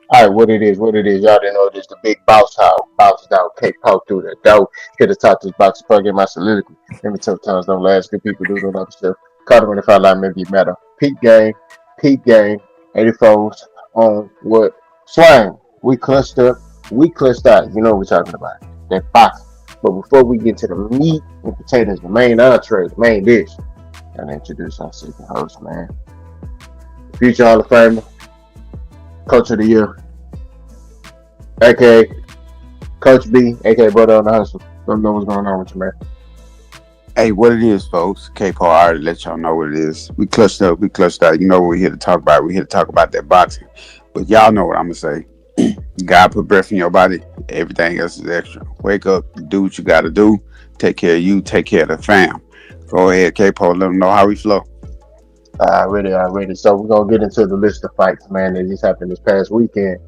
All right, what it is. Y'all didn't know this. The big bounce out, bounces out, cake poked through the door. Hit the top this box, plug in my soliloquy. Maybe tough times don't last. Good people do don't stuff. Caught him in the fight line, maybe matter. Peak game, 84s on what? Swang. We clutched out. You know what we're talking about. That box. But before we get to the meat and potatoes, the main entree, the main dish, gotta introduce our second host, man. Future Hall of Famer, Coach of the Year, aka Coach B, aka Brother on the Hustle. Don't know what's going on with you, man. Hey, what it is, folks? K-Paul already let y'all know what it is. We clutched up, we clutched out. You know what we're here to talk about. We're here to talk about that boxing. But y'all know what I'm gonna say. God put breath in your body. Everything else is extra. Wake up, do what you gotta do. Take care of you, take care of the fam. Go ahead, K-Paul, let them know how we flow. Already. So we're gonna get into the list of fights, man, that just happened this past weekend.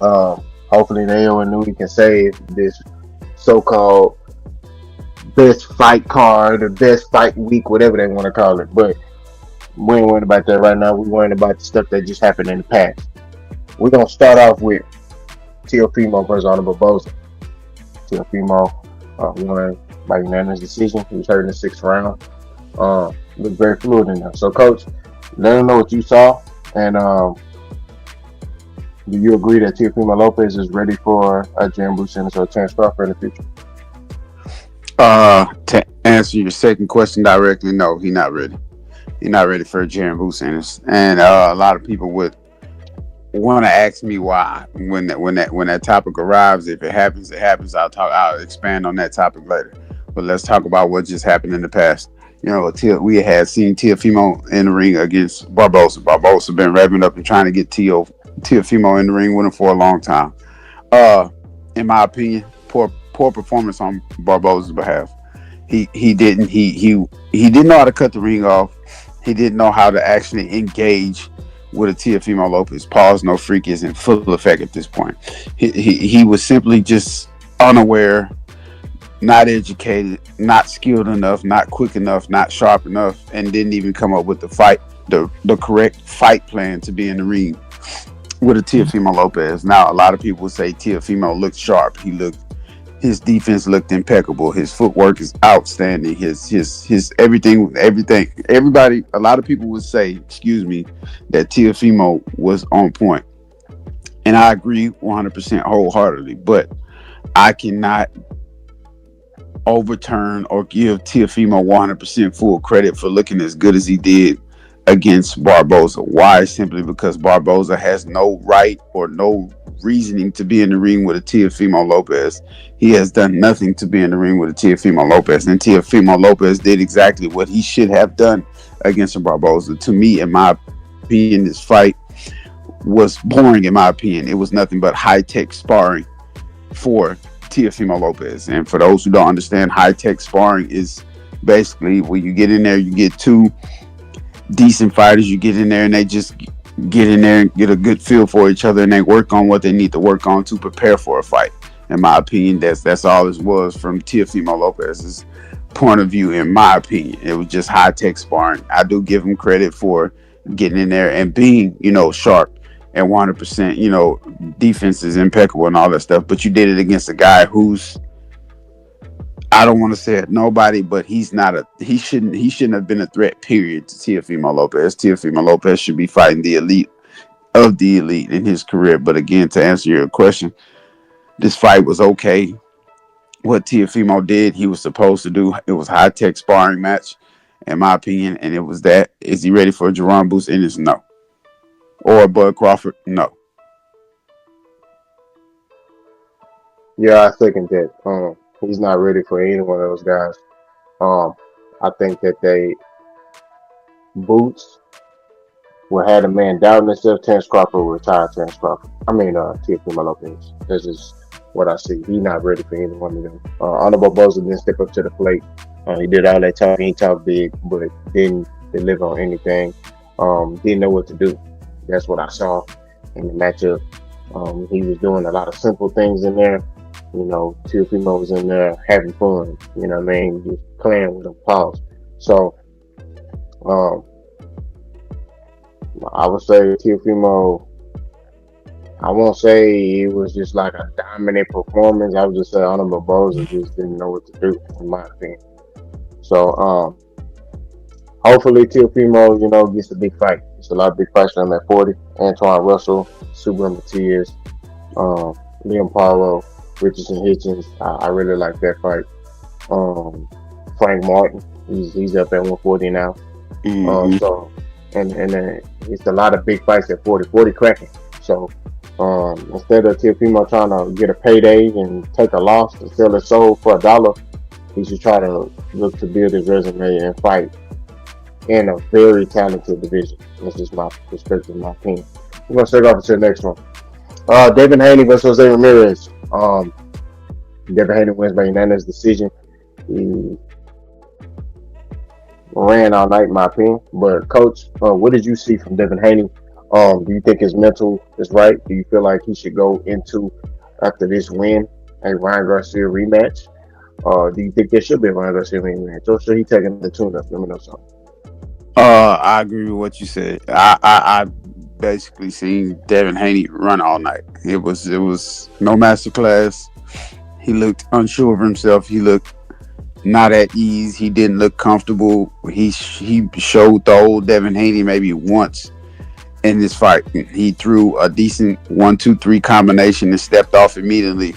Hopefully the AO and Newey can save this so-called best fight card or best fight week, whatever they want to call it. But we ain't worrying about that right now. We're worrying about the stuff that just happened in the past. We're gonna start off with Teofimo versus Honorable Boza. Teofimo won by unanimous decision. He was hurt in the sixth round. Looked very fluid in there. So, Coach, let them know what you saw, and do you agree that Teofimo Lopez is ready for a Jambu Sentence or Terrence Crawford in the future? To answer your second question directly, no, he not ready. He not ready for a Jaren Sanders. And a lot of people would want to ask me why when that topic arrives. If it happens, it happens. I'll expand on that topic later. But let's talk about what just happened in the past. You know, we had seen Teofimo in the ring against Barbosa. Barbosa been revving up and trying to get Teofimo in the ring with him for a long time. Uh, in my opinion, poor performance on Barbosa's behalf. He didn't know how to cut the ring off. He didn't know how to actually engage with a Teofimo Lopez. Pause, no freak is in full effect at this point. He was simply just unaware, not educated, not skilled enough, not quick enough, not sharp enough, and didn't even come up with the correct fight plan to be in the ring with a Teofimo Lopez. Now, a lot of people say Teofimo looked sharp. His defense looked impeccable. His footwork is outstanding. His everything. Everybody, a lot of people would say, excuse me, that Teofimo was on point, and I agree 100% wholeheartedly. But I cannot overturn or give Teofimo 100% full credit for looking as good as he did against Barbosa. Why? Simply because Barbosa has no right or no reasoning to be in the ring with a Teofimo Lopez. He has done nothing to be in the ring with a Teofimo Lopez, and Teofimo Lopez did exactly what he should have done against a Barbosa. To me, in my opinion, this fight was boring. In my opinion, it was nothing but high tech sparring for Teofimo Lopez. And for those who don't understand, high tech sparring is basically when you get in there, you get two decent fighters, you get in there and they just get in there and get a good feel for each other and they work on what they need to work on to prepare for a fight. In my opinion, that's all this was from Teofimo Lopez's point of view. In my opinion, it was just high tech sparring. I do give him credit for getting in there and being, sharp and 100%, defense is impeccable and all that stuff. But you did it against a guy who's, I don't want to say it nobody, but he shouldn't have been a threat, period, to Teofimo Lopez. Teofimo Lopez should be fighting the elite of the elite in his career. But again, to answer your question, this fight was okay. What Teofimo did, he was supposed to do. It was a high tech sparring match, in my opinion, and it was that. Is he ready for a Jerron Boost? And it's no. Or Bud Crawford? No. Yeah, I second that. He's not ready for any one of those guys. Um, I think that they boots will have a man doubting himself. Terrence Crawford will retire. Terrence Crawford. I mean, Teofimo Lopez. That's just what I see. He's not ready for any one of them. Honorable Boza didn't step up to the plate. He did all that talking. He talked big, but didn't deliver on anything. Didn't know what to do. That's what I saw in the matchup. He was doing a lot of simple things in there. Teofimo was in there having fun. You know what I mean? Just playing with them paws. So, um, I would say Teofimo I won't say it was just like a dominant performance. I would just say Honor Barboza just didn't know what to do, in my opinion. So hopefully Teofimo, gets a big fight. It's a lot of big fights for him at 40. Antoine Russell, Super Matias, Liam Paulo, Richardson Hitchens. I really like that fight. Um, Frank Martin, he's up at 140 now. Hmm. So and then it's a lot of big fights at 40, 40 cracking. So instead of Teofimo trying to get a payday and take a loss and sell his soul for $1, he should try to look to build his resume and fight in a very talented division. That's just my perspective, my opinion. We're gonna take off to the next one. Devin Haney versus Jose Ramirez. Devin Haney wins by unanimous decision. He ran all night, in my opinion. But coach, what did you see from Devin Haney? Do you think his mental is right? Do you feel like he should go into after this win a Ryan Garcia rematch? Do you think there should be a Ryan Garcia rematch, or should he take another tune-up? Let me know something. I agree with what you said. I basically seen Devin Haney run all night. It was no masterclass. He looked unsure of himself. He looked not at ease. He didn't look comfortable. He showed the old Devin Haney maybe once in this fight. He threw a decent 1, 2, 3 combination and stepped off immediately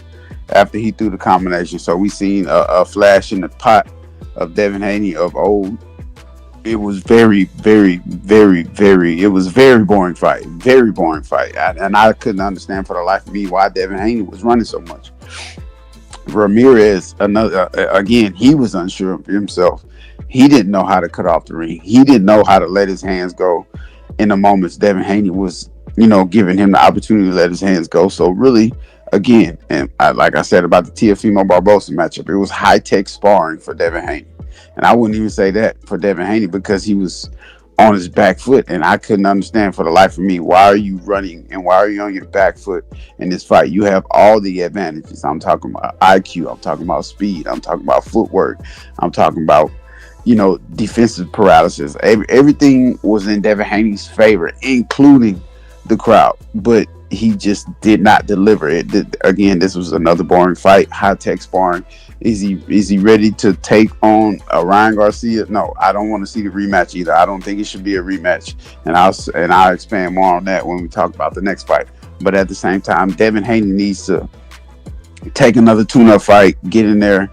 after he threw the combination. So we seen a flash in the pot of Devin Haney of old. It was very, very, very, very. It was very boring fight. Very boring fight, and I couldn't understand for the life of me why Devin Haney was running so much. Ramirez, another again, he was unsure of himself. He didn't know how to cut off the ring. He didn't know how to let his hands go in the moments Devin Haney was, giving him the opportunity to let his hands go. So really, again, and like I said about the Teofimo Barbosa matchup, it was high tech sparring for Devin Haney, and I wouldn't even say that for Devin Haney because he was on his back foot, and I couldn't understand for the life of me why are you running and why are you on your back foot in this fight? You have all the advantages. I'm talking about IQ. I'm talking about speed. I'm talking about footwork. I'm talking about defensive paralysis. Everything was in Devin Haney's favor, including the crowd, but he just did not deliver it. Again, this was another boring fight, high tech sparring. Is he ready to take on a Ryan Garcia? No, I don't want to see the rematch either. I don't think it should be a rematch, and I'll expand more on that when we talk about the next fight. But at the same time, Devin Haney needs to take another tune-up fight, get in there,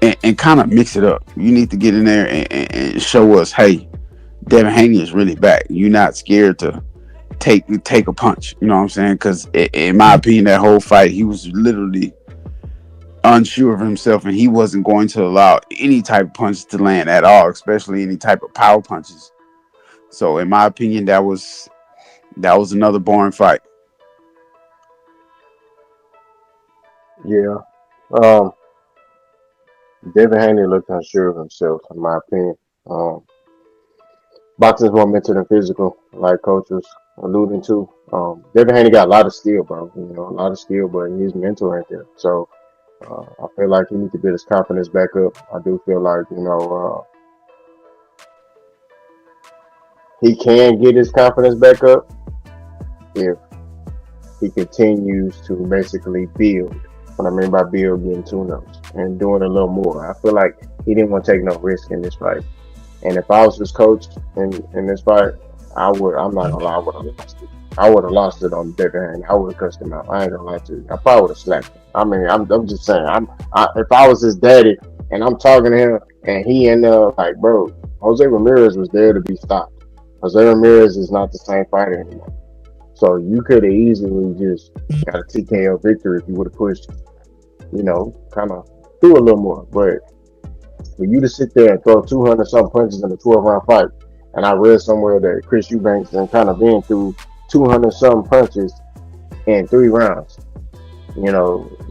and kind of mix it up. You need to get in there and show us, hey, Devin Haney is really back. You're not scared to take a punch. You know what I'm saying? Because in my opinion, that whole fight, he was literally unsure of himself, and he wasn't going to allow any type of punches to land at all, especially any type of power punches. So, in my opinion, that was another boring fight. Yeah. Um, Devin Haney looked unsure of himself, in my opinion. Um, Boxing's more mental than physical, like coach was alluding to. Devin Haney got a lot of skill, bro. A lot of skill, but his mental ain't there. So I feel like he needs to build his confidence back up. I do feel like he can get his confidence back up if he continues to basically build. What I mean by build, getting tune-ups and doing a little more. I feel like he didn't want to take no risk in this fight. And if I was his coach in this fight, I would. I'm not gonna lie, I would have lost it. I would have lost it on Devin Haney. I would have cussed him out. I ain't gonna lie to you. I probably would have slapped him. I mean, I'm just saying. If I was his daddy and I'm talking to him and he ended up like, bro, Jose Ramirez was there to be stopped. Jose Ramirez is not the same fighter anymore. So you could have easily just got a TKO victory if you would have pushed, kind of do a little more. But for you to sit there and throw 200 some punches in a 12 round fight, and I read somewhere that Chris Eubanks and kind of been through 200 some punches in 3 rounds,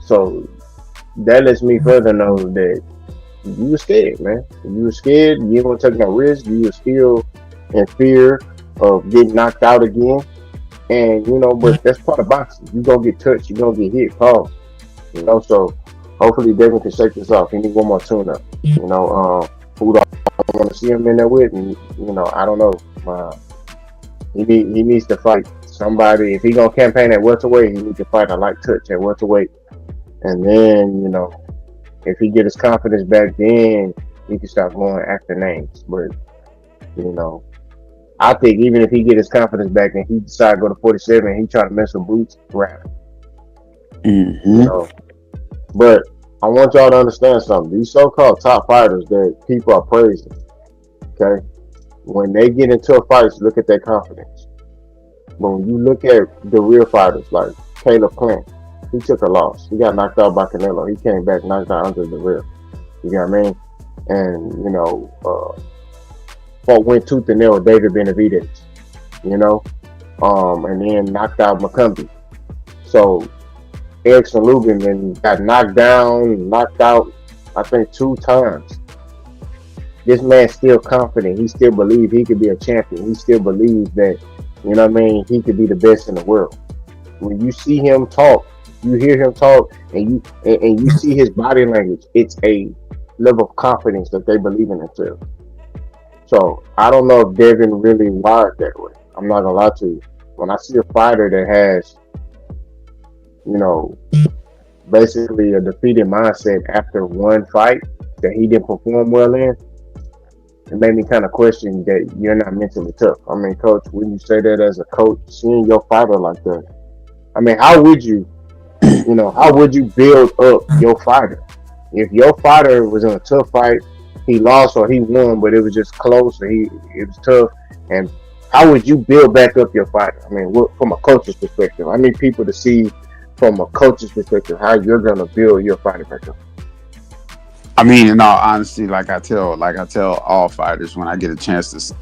so that lets me further know that you were scared, man. You were scared. You didn't want to take no risk. You were still in fear of getting knocked out again. And but that's part of boxing. You gonna get touched. You gonna get hit. Pause. So hopefully Devin can shake this off. He need one more tune up. Who do I want to see him in there with? And I don't know. He needs to fight somebody, if he gonna campaign at welterweight, he need to fight a light touch at welterweight. And then, if he get his confidence back, then he can start going after names. But, you know, I think even if he get his confidence back and he decide to go to 47 and he try to mess with Boots, right, you Mm-hmm. know. But I want y'all to understand something. These so-called top fighters that people are praising, okay, when they get into fights, look at their confidence. But when you look at the real fighters like Caleb Plant, he took a loss. He got knocked out by Canelo. He came back knocked out under the real. You know what I mean? And fought went tooth and nail with David Benavidez. You know, and then knocked out McCumbee. So Erickson Lubin then got knocked down, knocked out, I think 2 times. This man's still confident. He still believes he could be a champion. He still believes that, he could be the best in the world. When you see him talk, you hear him talk, and you see his body language, it's a level of confidence that they believe in themselves. So I don't know if Devin really wired that way. I'm not gonna lie to you. When I see a fighter that has, you know, basically a defeated mindset after one fight that he didn't perform well in, it made me kind of question that you're not mentally tough. I mean, coach, when you say that as a coach, seeing your fighter like that, I mean, how would you build up your fighter? If your fighter was in a tough fight, he lost or he won, but it was just close or it was tough, and how would you build back up your fighter? I mean, from a coach's perspective, I need people to see from a coach's perspective how you're gonna build your fighter back up. I mean, in all honesty, like I tell all fighters when I get a chance to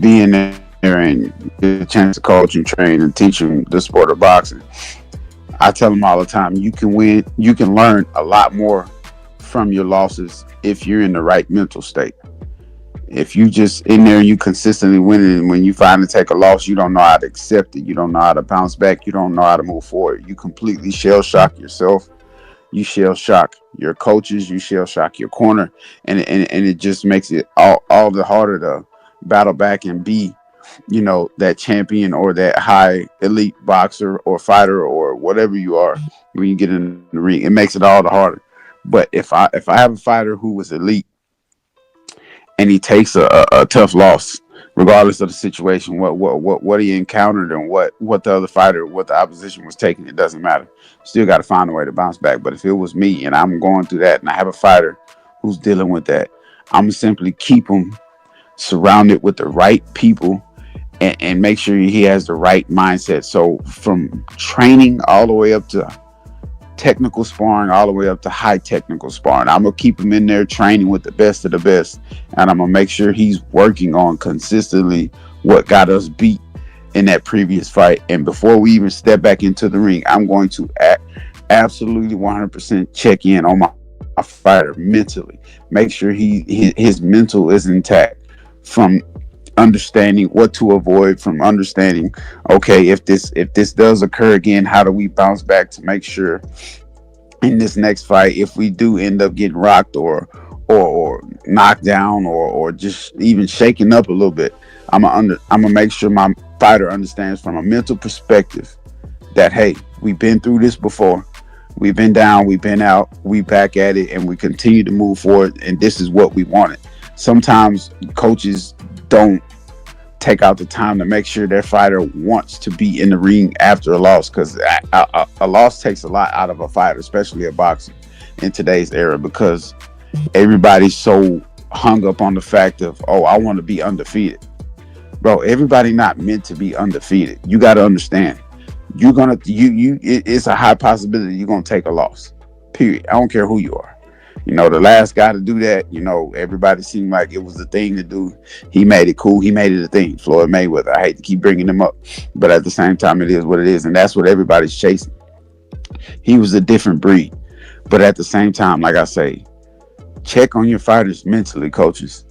be in there and get a chance to coach and train and teach them the sport of boxing, I tell them all the time, you can win, you can learn a lot more from your losses if you're in the right mental state. If you just in there and you consistently winning, and when you finally take a loss, you don't know how to accept it. You don't know how to bounce back. You don't know how to move forward. You completely shell shock yourself. You shell shock your coaches. You shell shock your corner, and it just makes it all the harder to battle back and be, that champion or that high elite boxer or fighter or whatever you are when you get in the ring. It makes it all the harder. But if I have a fighter who was elite and he takes a tough loss, regardless of the situation, what he encountered and what the other fighter, what the opposition was taking, it doesn't matter. Still got to find a way to bounce back. But if it was me and I'm going through that and I have a fighter who's dealing with that, I'm gonna simply keep him surrounded with the right people and make sure he has the right mindset. So from training all the way up to technical sparring all the way up to high technical sparring, I'm gonna keep him in there training with the best of the best, and I'm gonna make sure he's working on consistently what got us beat in that previous fight. And before we even step back into the ring, I'm going to absolutely 100% check in on my fighter mentally, make sure his mental is intact, from understanding what to avoid, from understanding, okay, if this does occur again, how do we bounce back to make sure in this next fight, if we do end up getting rocked or knocked down or just even shaken up a little bit, I'm gonna make sure my fighter understands from a mental perspective that, hey, we've been through this before. We've been down, we've been out, we back at it, and we continue to move forward, and this is what we wanted. Sometimes coaches don't take out the time to make sure their fighter wants to be in the ring after a loss, because a loss takes a lot out of a fighter, especially a boxer in today's era, because everybody's so hung up on the fact of, oh, I want to be undefeated. Bro, everybody not meant to be undefeated. You got to understand, it's a high possibility you're gonna take a loss, period. I don't care who you are. The last guy to do that, everybody seemed like it was the thing to do. He made it cool. He made it a thing. Floyd Mayweather. I hate to keep bringing him up, but at the same time, it is what it is, and that's what everybody's chasing. He was a different breed, but at the same time, like I say, check on your fighters mentally, coaches,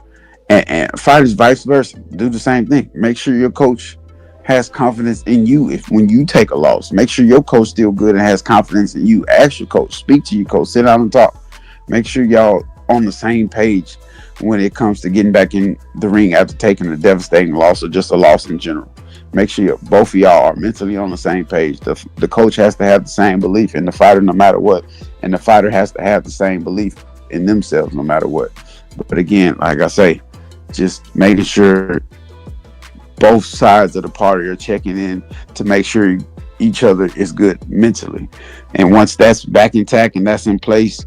and fighters vice versa. Do the same thing. Make sure your coach has confidence in you. If when you take a loss, make sure your coach still good and has confidence in you. Ask your coach, speak to your coach, sit down and talk. Make sure y'all on the same page when it comes to getting back in the ring after taking a devastating loss or just a loss in general. Make sure both of y'all are mentally on the same page. The coach has to have the same belief in the fighter no matter what, and the fighter has to have the same belief in themselves no matter what. But again, like I say, just making sure both sides of the party are checking in to make sure each other is good mentally. And once that's back intact and that's in place,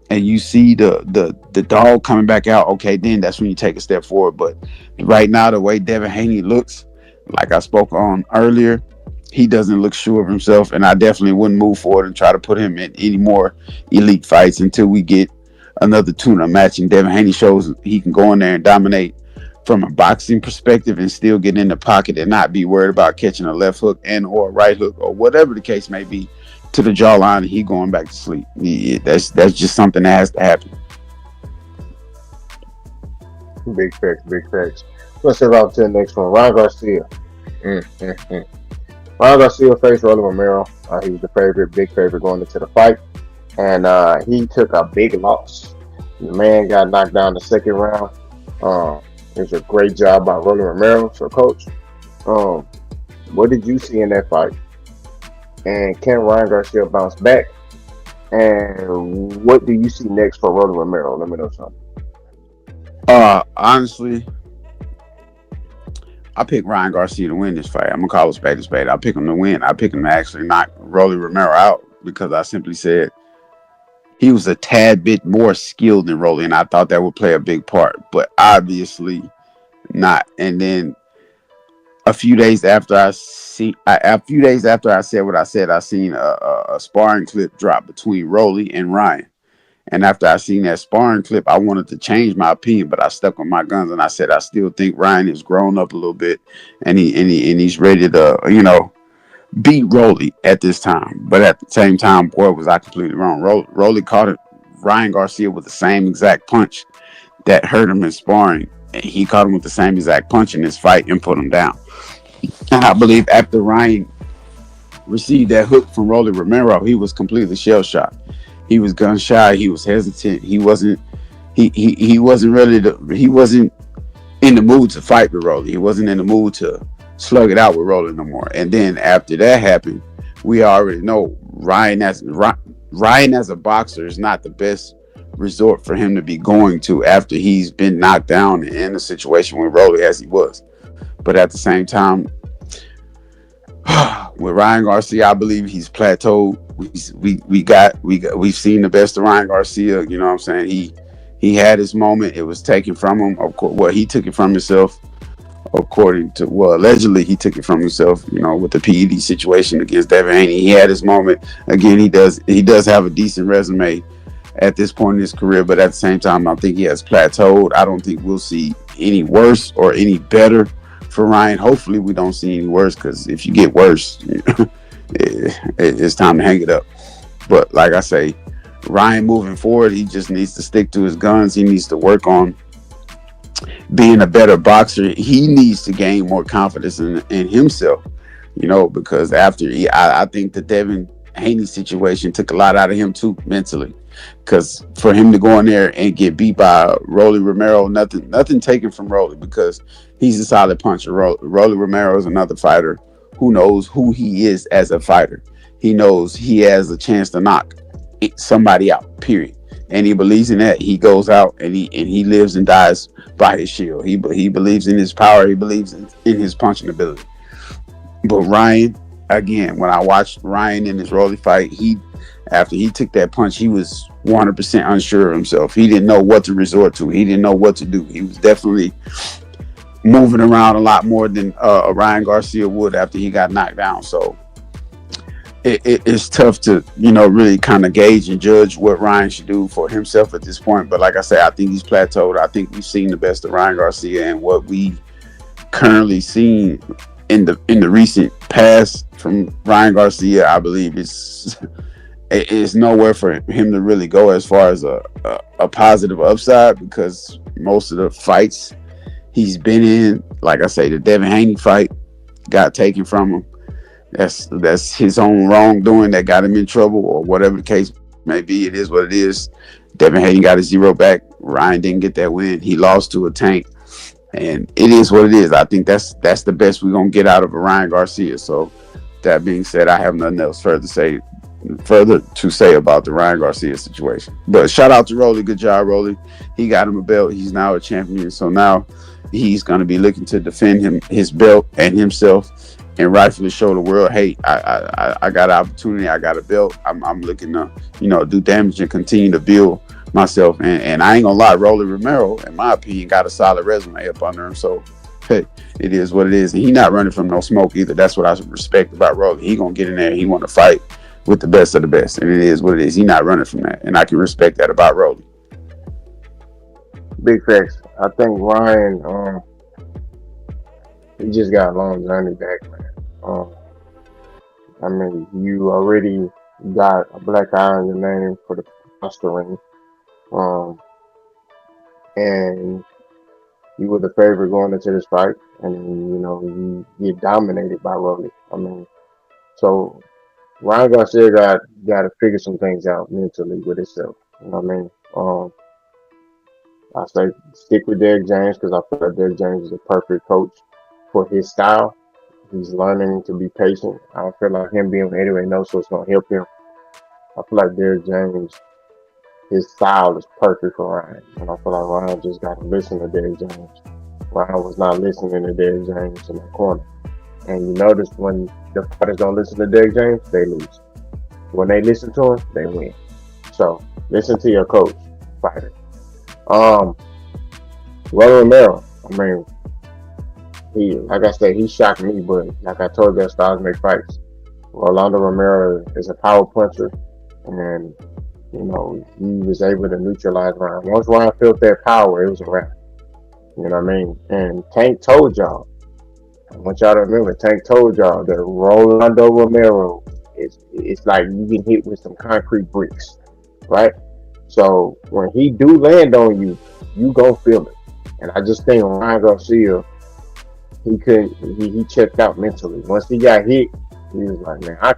and you see the dog coming back out, okay, then that's when you take a step forward. But right now, the way Devin Haney looks, like I spoke on earlier, he doesn't look sure of himself, and I definitely wouldn't move forward and try to put him in any more elite fights until we get another tuna match. And Devin Haney shows he can go in there and dominate from a boxing perspective and still get in the pocket and not be worried about catching a left hook and or a right hook or whatever the case may be to the jawline and he going back to sleep. That's just something that has to happen. Big facts, big facts. Let's head off to the next one. Ryan Garcia. Mm. Ryan Garcia faced Rolly Romero. He was the favorite, big favorite going into the fight, and he took a big loss. The man got knocked down the second round. It was a great job by Rolly Romero. So, coach, um, what did you see in that fight? And can Ryan Garcia bounce back? And what do you see next for Rolly Romero? Let me know something. Honestly, I pick Ryan Garcia to win this fight. I'm gonna call a spade a spade. I pick him to win. I pick him to actually knock Rolly Romero out because I simply said he was a tad bit more skilled than Rolly, and I thought that would play a big part, but obviously not. And then a few days after I said what I said, I seen a sparring clip drop between Rolly and Ryan. And after I seen that sparring clip, I wanted to change my opinion, but I stuck with my guns and I said I still think Ryan has grown up a little bit, and he's ready to beat Rolly at this time. But at the same time, boy, was I completely wrong. Rolly caught it. Ryan Garcia with the same exact punch that hurt him in sparring. And he caught him with the same exact punch in this fight and put him down. And I believe after Ryan received that hook from Rolly Romero, he was completely shell shocked. He was gun shy. He was hesitant. He wasn't. He wasn't ready to. He wasn't in the mood to fight with Rolly. He wasn't in the mood to slug it out with Rolly no more. And then after that happened, we already know Ryan as a boxer is not the best resort for him to be going to after he's been knocked down in a situation with Rolly as he was. But at the same time, with Ryan Garcia, I believe he's plateaued. We've seen the best of Ryan Garcia. You know what I'm saying? He had his moment. It was taken from him. Of course, well, he took it from himself. According to, well, allegedly he took it from himself. You know, with the PED situation against Devin Haney, he had his moment. Again, he does have a decent resume at this point in his career, but at the same time, I think he has plateaued. I don't think we'll see any worse or any better for Ryan. Hopefully, we don't see any worse, because if you get worse, it's time to hang it up. But like I say, Ryan moving forward, he just needs to stick to his guns. He needs to work on being a better boxer. He needs to gain more confidence in himself, you know, because I think the Devin Haney situation took a lot out of him too mentally. Because for him to go in there and get beat by Rolly Romero, nothing taken from Rolly, because he's a solid puncher. Rolly Romero is another fighter who knows who he is as a fighter. He knows he has a chance to knock somebody out, period. And he believes in that. He goes out and he lives and dies by his shield. He believes in his power. He believes in his punching ability. But Ryan, again, when I watched Ryan in his Rolly fight, after he took that punch, he was 100% unsure of himself. He didn't know what to resort to. He didn't know what to do. He was definitely moving around a lot more than Ryan Garcia would after he got knocked down. So it's tough to, really kind of gauge and judge what Ryan should do for himself at this point. But like I say, I think he's plateaued. I think we've seen the best of Ryan Garcia, and what we currently seen in the recent past from Ryan Garcia, I believe it's nowhere for him to really go as far as a positive upside, because most of the fights he's been in, like I say, the Devin Haney fight got taken from him. That's his own wrongdoing that got him in trouble, or whatever the case may be. It is what it is. Devin Haney got a 0 back. Ryan didn't get that win. He lost to a tank. And it is what it is. I think that's the best we're gonna get out of Ryan Garcia. So that being said, I have nothing else further to say about the Ryan Garcia situation. But shout out to Rolly, good job, Rolly. He got him a belt. He's now a champion. So now he's gonna be looking to defend his belt and himself, and rightfully show the world, hey, I got an opportunity. I got a belt. I'm looking to do damage and continue to build myself. And I ain't gonna lie, Rolly Romero, in my opinion, got a solid resume up under him. So hey, it is what it is. And he not running from no smoke either. That's what I respect about Rolly. He gonna get in there. He want to fight with the best of the best, and it is what it is. He not running from that, and I can respect that about Rolly. Big facts. I think Ryan, he just got a long journey back, man. I mean, you already got a black eye on your name for the ring, um, and you were the favorite going into this fight, and you get dominated by Rolly. I mean, so Ryan Garcia got to figure some things out mentally with himself. You know what I mean? I say stick with Derek James because I feel like Derek James is a perfect coach for his style. He's learning to be patient. I don't feel like him being anyway knows so it's gonna help him. I feel like Derek James, his style is perfect for Ryan. And I feel like Ryan just got to listen to Derek James. Ryan was not listening to Derek James in the corner. And you notice when the fighters don't listen to Derek James, they lose. When they listen to him, they win. So listen to your coach, fighter. Um, Romero. I mean, like I said, he shocked me, but like I told you, stars make fights. Rolando Romero is a power puncher, and he was able to neutralize Ryan. Once Ryan felt that power, it was a wrap. You know what I mean? And Tank told y'all. I want y'all to remember, Tank told y'all that Rolando Romero it's like you get hit with some concrete bricks, right? So when he do land on you, you gon' feel it. And I just think Ryan Garcia, he couldn't. He checked out mentally. Once he got hit, he was like, man, I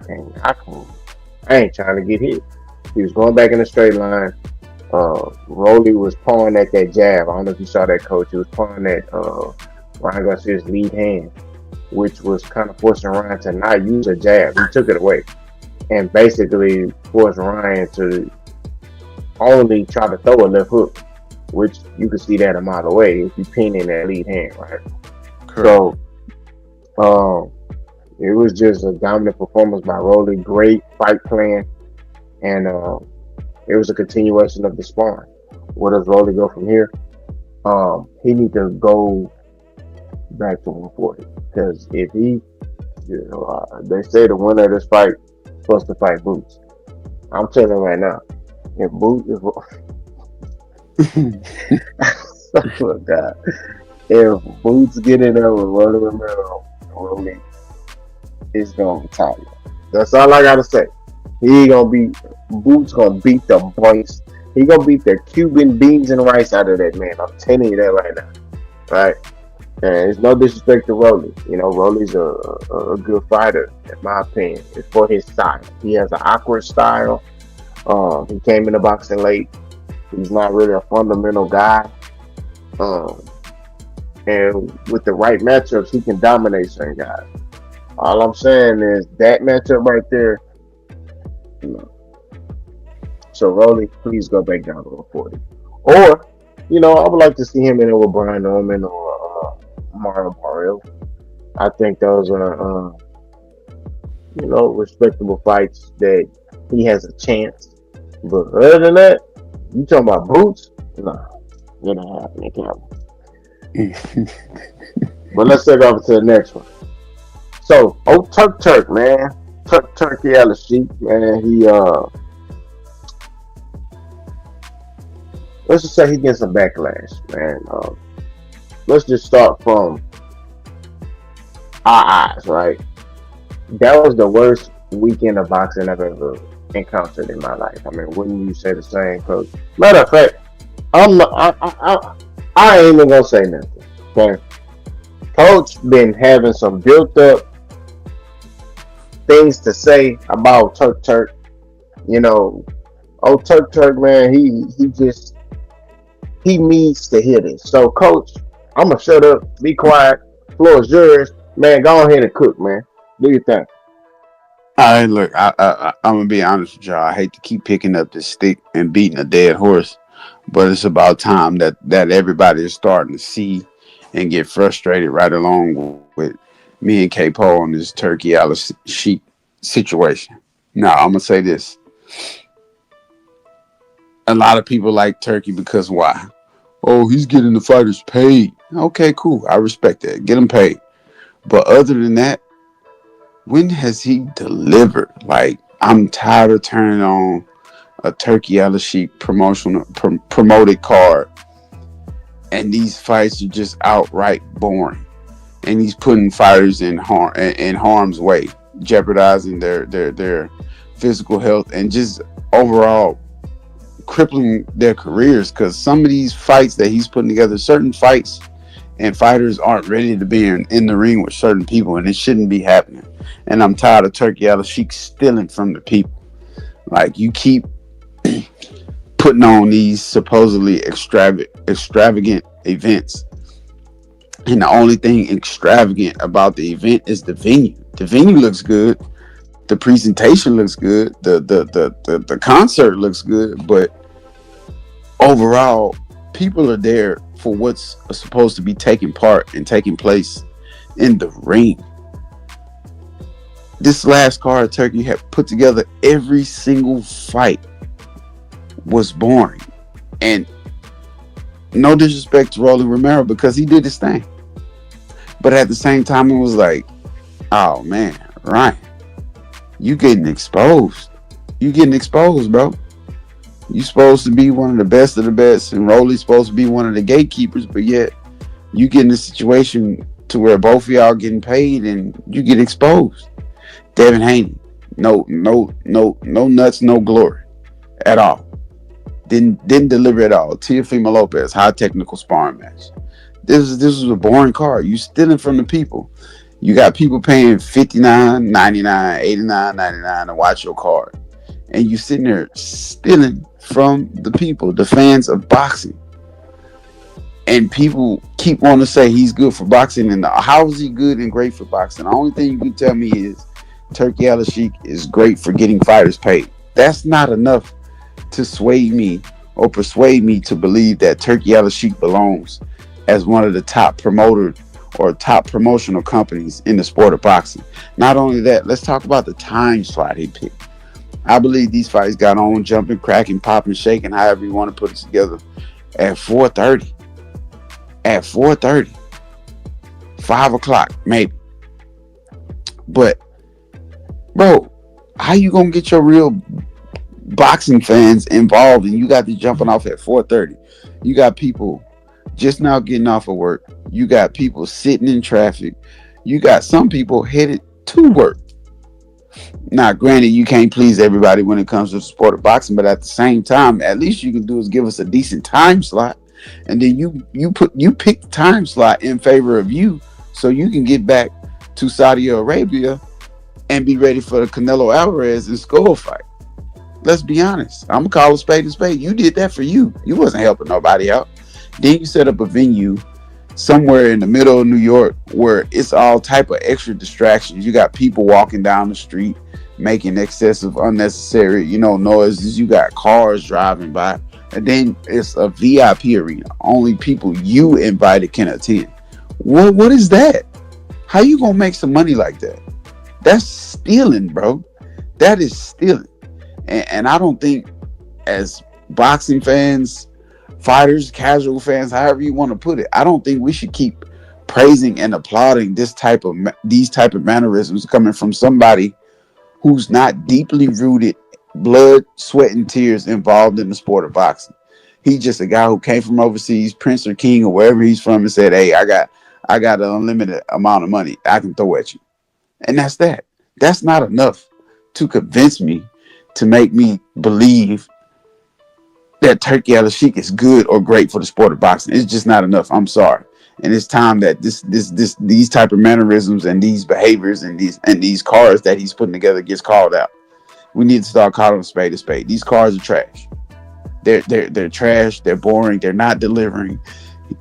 ain't trying to get hit. He was going back in the straight line. Rolly was pawing at that jab. I don't know if you saw that, coach. He was pawing at Ryan Garcia's lead hand, which was kind of forcing Ryan to not use a jab. He took it away and basically forced Ryan to only try to throw a left hook, which you could see that a mile away if you pin in that lead hand, right? Correct. So, it was just a dominant performance by Rolly. Great fight plan, and it was a continuation of the sparring. Where does Rolly go from here? He need to go back to 140 because if he, they say the winner of this fight supposed to fight Boots. I'm telling you right now, if Boots, oh God, if Boots get in there with Rolly Romero, Rolly is gonna retire. That's all I gotta say. He gonna be Boots gonna beat the boys. He gonna beat the Cuban beans and rice out of that man. I'm telling you that right now. Right? And it's no disrespect to Rolly. Rolly's a good fighter, in my opinion. It's for his style. He has an awkward style. He came into boxing late. He's not really a fundamental guy. Um, and with the right matchups, he can dominate certain guys. All I'm saying is that matchup right there. You know, so Rolly, please go back down to 140. Or, I would like to see him in it with Brian Norman or Mario Barrio. I think those are, respectable fights that he has a chance. But other than that, you talking about Boots? No, it ain't happening, But let's take over to the next one. So, Turk, man. Turki Alalshikh, man. He, let's just say he gets some backlash, man. Let's just start from our eyes, right? That was the worst weekend of boxing I've ever encountered in my life. I mean, wouldn't you say the same, Coach? Matter of fact, I'm not, I ain't even gonna say nothing. Okay, Coach been having some built up things to say about Turk. Turk, man, he needs to hear this. So, Coach, I'm gonna shut up, be quiet. Floor is yours, man. Go ahead and cook, man. Do your thing. All right, look, I'm gonna be honest with y'all. I hate to keep picking up this stick and beating a dead horse, but it's about time that everybody is starting to see and get frustrated right along with me and K Paul on this Turkey Alalshikh situation. Now, I'm gonna say this: a lot of people like Turkey because why? Oh, he's getting the fighters paid. Okay, cool. I respect that. Get them paid. But other than that, when has he delivered? Like, I'm tired of turning on a Turkey Alalshikh promoted card, and these fights are just outright boring. And he's putting fighters in harm's way, jeopardizing their physical health and just overall crippling their careers. Because some of these fights that he's putting together, certain fights and fighters aren't ready to be in the ring with certain people, and it shouldn't be happening. And I'm tired of Turkey Alalshikh stealing from the people. Like, you keep putting on these supposedly extravagant events, and the only thing extravagant about the event is the venue. The venue looks good, the presentation looks good, the concert looks good, but overall, people are there for what's supposed to be taking part and taking place in the ring. This last card Turkey had put together, every single fight was boring. And no disrespect to Romero because he did his thing. But at the same time, it was like, oh man, Ryan, you getting exposed. You getting exposed, bro. You supposed to be one of the best of the best, and Rolly's supposed to be one of the gatekeepers, but yet you get in a situation to where both of y'all getting paid and you get exposed. Devin Haney, no nuts, no glory at all. Didn't deliver at all. Teofimo Lopez, high technical sparring match. This was a boring card. You stealing from the people. You got people paying $59.99, $89.99 to watch your card, and you sitting there stealing from the people, the fans of boxing. And people keep wanting to say he's good for boxing, and how is he good and great for boxing? The only thing you can tell me is Turkey Alalshikh is great for getting fighters paid. That's not enough to sway me or persuade me to believe that Turkey Alalshikh belongs as one of the top promoter or top promotional companies in the sport of boxing. Not only that, let's talk about the time slot he picked. I believe these fights got on jumping, cracking, popping, shaking, however you want to put it together, at 4:30. At 4:30. 5 o'clock, maybe. But, bro, how you gonna get your real boxing fans involved and you got this jumping off at 4:30? You got people just now getting off of work. You got people sitting in traffic. You got some people headed to work. Now, granted, you can't please everybody when it comes to the sport of boxing, but at the same time, at least you can do is give us a decent time slot, and then you pick the time slot in favor of you, so you can get back to Saudi Arabia and be ready for the Canelo Alvarez and Skull fight. Let's be honest. I'm gonna call a spade a spade. You did that for you. You wasn't helping nobody out. Then you set up a venue somewhere in the middle of New York where it's all type of extra distractions. You got people walking down the street making excessive, unnecessary, noises. You got cars driving by, and then it's a VIP arena. Only people you invited can attend. What is that? How you gonna make some money like that? That's stealing, bro. That is stealing. And I don't think, as boxing fans, fighters, casual fans, however you want to put it, I don't think we should keep praising and applauding these type of mannerisms coming from somebody who's not deeply rooted, blood, sweat, and tears involved in the sport of boxing. He's just a guy who came from overseas, Prince or King or wherever he's from, and said, "Hey, I got an unlimited amount of money I can throw at you," and that's that. That's not enough to convince me, to make me believe that Turkey Alalshikh is good or great for the sport of boxing. It's just not enough. I'm sorry. And it's time that these type of mannerisms and these behaviors and these cards that he's putting together gets called out. We need to start calling a spade a spade. These cards are trash. They're trash. They're boring. They're not delivering.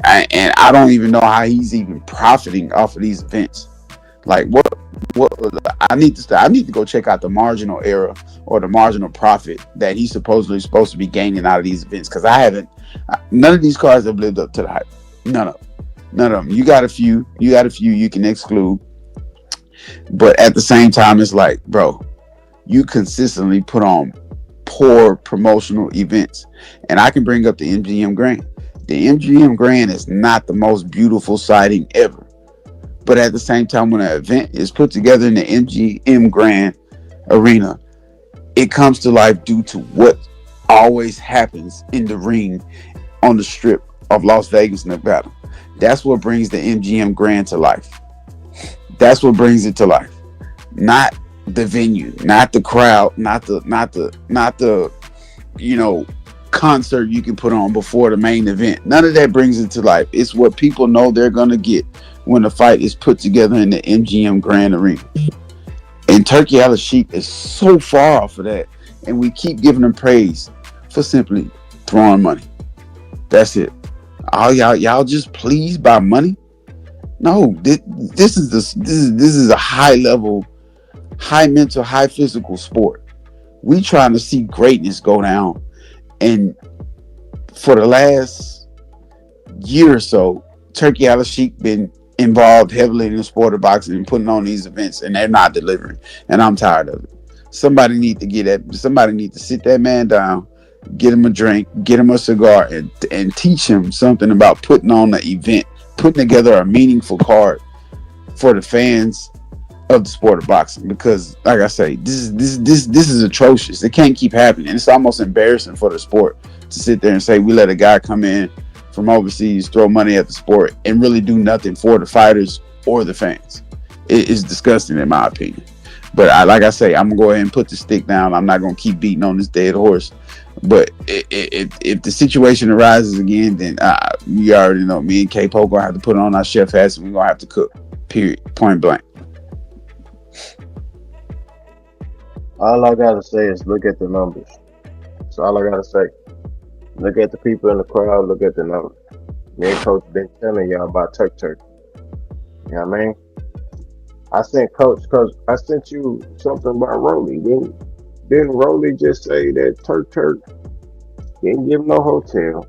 And I don't even know how he's even profiting off of these events. Like what I need to go check out the marginal error or the marginal profit that he's supposedly supposed to be gaining out of these events, because I haven't. None of these cards have lived up to the hype. None of them. None of them. You got a few. You got a few you can exclude, but at the same time, it's like, bro, you consistently put on poor promotional events, and I can bring up the MGM Grand. The MGM Grand is not the most beautiful sighting ever. But at the same time, when an event is put together in the MGM Grand Arena, it comes to life due to what always happens in the ring on the strip of Las Vegas, Nevada. That's what brings the MGM Grand to life. That's what brings it to life. Not the venue, not the crowd, not the you know concert you can put on before the main event. None of that brings it to life. It's what people know they're gonna get when the fight is put together in the MGM Grand Arena. And Turki Alalshikh is so far off of that, and we keep giving him praise for simply throwing money. That's it. All y'all just pleased by money? No, this is a high level, high mental, high physical sport. We trying to see greatness go down, and for the last year or so, Turki Alalshikh been involved heavily in the sport of boxing and putting on these events, and they're not delivering. And I'm tired of it. Somebody need to get that. Somebody need to sit that man down, get him a drink, get him a cigar, and teach him something about putting on an event, putting together a meaningful card for the fans of the sport of boxing. Because, like I say, this is atrocious. It can't keep happening. It's almost embarrassing for the sport to sit there and say we let a guy come in from overseas, throw money at the sport, and really do nothing for the fighters or the fans. It is disgusting, in my opinion. But like I say, I'm gonna go ahead and put the stick down. I'm not gonna keep beating on this dead horse. But if the situation arises again, then you already know me and K Po gonna have to put on our chef hats, and we're gonna have to cook. Period. Point blank. All I gotta say is look at the numbers. That's all I gotta say. Look at the people in the crowd. Look at the numbers. Me and Coach been telling y'all about Turk. You know what I mean? I sent Coach because I sent you something about Rolly. Didn't Rolly just say that Turk didn't give him no hotel?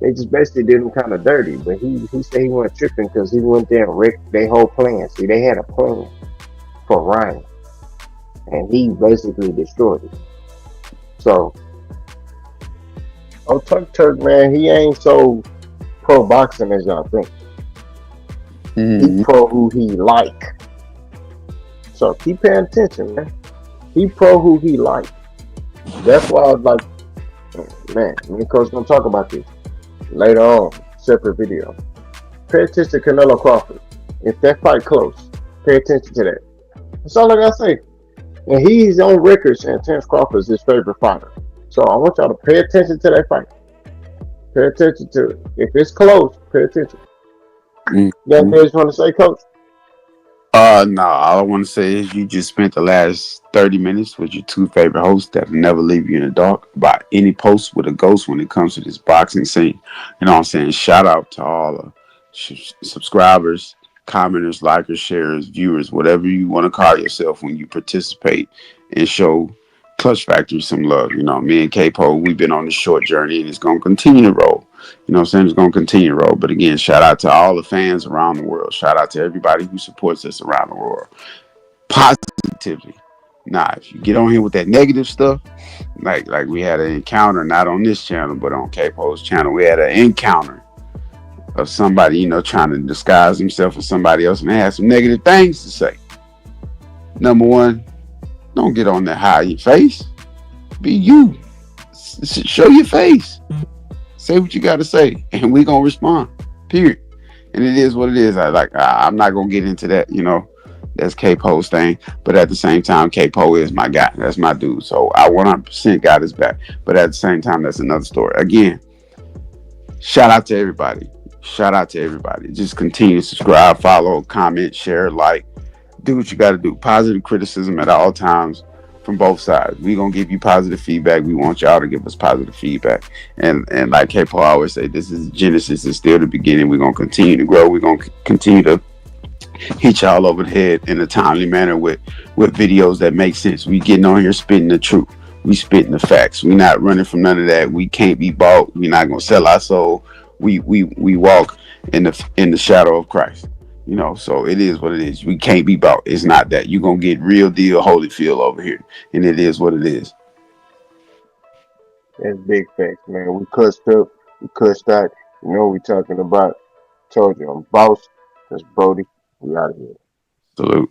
They just basically did him kind of dirty. But he said he wasn't tripping because he went there and wrecked their whole plan. See, they had a plan for Ryan, and he basically destroyed it. So, oh, Turk, man, he ain't so pro boxing as y'all think. He Mm-hmm. pro who he like. So keep paying attention, man. He pro who he like. That's why I was like, man, me and Coach gonna talk about this later on, separate video. Pay attention to Canelo Crawford. If that fight close, pay attention to that. That's all I gotta say. And he's on record saying Terence Crawford is his favorite fighter. So I want y'all to pay attention to that fight. Pay attention to it. If it's close, pay attention. You got Mm-hmm. things you want to say, Coach? No, all I want to say is you just spent the last 30 minutes with your two favorite hosts that will never leave you in the dark about any post with a ghost when it comes to this boxing scene. You know what I'm saying? Shout out to all the subscribers, commenters, likers, sharers, viewers, whatever you want to call yourself when you participate and show Clutch Factory some love. You know, me and K-Po, we've been on this short journey and it's going to continue to roll. You know what I'm saying? It's going to continue to roll. But again, shout out to all the fans around the world. Shout out to everybody who supports us around the world positively. Nah, if you get on here with that negative stuff, like we had an encounter, not on this channel, but on K-Po's channel, we had an encounter of somebody, trying to disguise himself as somebody else, and they had some negative things to say. Number one, don't get on that high your face. Be you. Show your face. Say what you got to say, and we gonna respond. Period. And it is what it is. I'm not gonna get into that. That's K-Po's thing. But at the same time, K-Po is my guy. That's my dude. So I 100% got his back. But at the same time, that's another story. Again, shout out to everybody. Shout out to everybody. Just continue to subscribe, follow, comment, share, like. Do what you got to do. Positive criticism at all times. from both sides. We gonna give you positive feedback. We want y'all to give us positive feedback. And like K Paul always say, this is Genesis. It's still the beginning. We're gonna continue to grow. We're gonna continue to hit y'all over the head in a timely manner with videos that make sense. We getting on here spitting the truth. We spitting the facts. We not running from none of that. We can't be bought. We not gonna sell our soul. We walk in the shadow of Christ. You know, so it is what it is. We can't be bought. It's not that. You gonna get real deal Holyfield over here. And it is what it is. That's big facts, man. We cussed up, we cussed out. You know what we talking about. Told you I'm boss. That's Brody. We out of here. Salute.